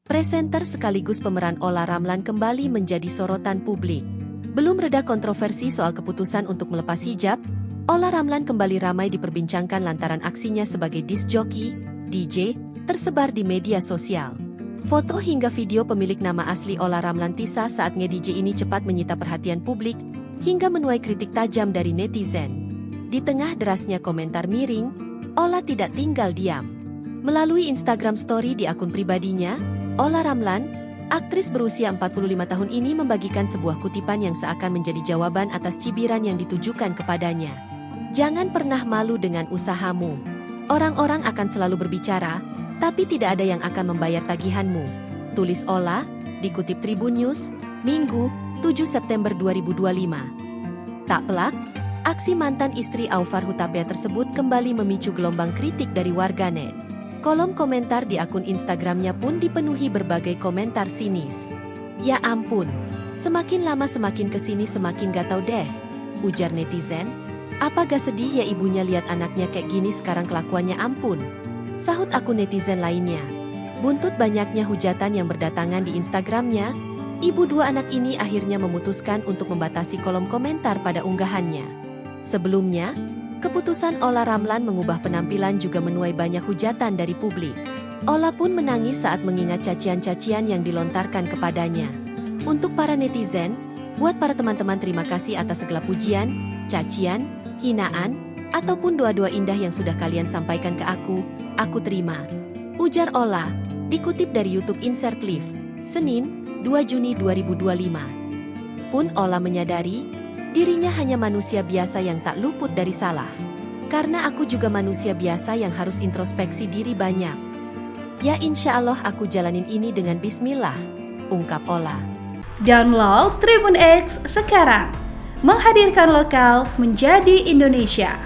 Presenter sekaligus pemeran Olla Ramlan kembali menjadi sorotan publik. Belum reda kontroversi soal keputusan untuk melepas hijab, Olla Ramlan kembali ramai diperbincangkan lantaran aksinya sebagai disc jockey, DJ, tersebar di media sosial. Foto hingga video pemilik nama asli Olla Ramlan Tisa saat nge-DJ ini cepat menyita perhatian publik, hingga menuai kritik tajam dari netizen. Di tengah derasnya komentar miring, Olla tidak tinggal diam. Melalui Instagram Story di akun pribadinya, Olla Ramlan, aktris berusia 45 tahun ini membagikan sebuah kutipan yang seakan menjadi jawaban atas cibiran yang ditujukan kepadanya. Jangan pernah malu dengan usahamu. Orang-orang akan selalu berbicara, tapi tidak ada yang akan membayar tagihanmu. Tulis Olla, dikutip Tribun News, Minggu, 7 September 2025. Tak pelak, aksi mantan istri Aufar Hutapea tersebut kembali memicu gelombang kritik dari warganet. Kolom komentar di akun Instagramnya pun dipenuhi berbagai komentar sinis. Ya ampun, semakin lama semakin kesini semakin gatal deh, ujar netizen. Apa gak sedih ya ibunya lihat anaknya kayak gini sekarang kelakuannya ampun, sahut akun netizen lainnya. Buntut banyaknya hujatan yang berdatangan di Instagramnya, ibu dua anak ini akhirnya memutuskan untuk membatasi kolom komentar pada unggahannya. Sebelumnya, keputusan Olla Ramlan mengubah penampilan juga menuai banyak hujatan dari publik. Olla pun menangis saat mengingat cacian-cacian yang dilontarkan kepadanya. Untuk para netizen, buat para teman-teman terima kasih atas segala pujian, cacian, hinaan, ataupun doa-doa indah yang sudah kalian sampaikan ke aku terima. Ujar Olla, dikutip dari YouTube Insert Clip, Senin, 2 Juni 2025. Pun Olla menyadari, dirinya hanya manusia biasa yang tak luput dari salah. Karena aku juga manusia biasa yang harus introspeksi diri banyak. Ya insya Allah aku jalanin ini dengan bismillah, ungkap Olla. Download Tribun X sekarang, menghadirkan lokal menjadi Indonesia.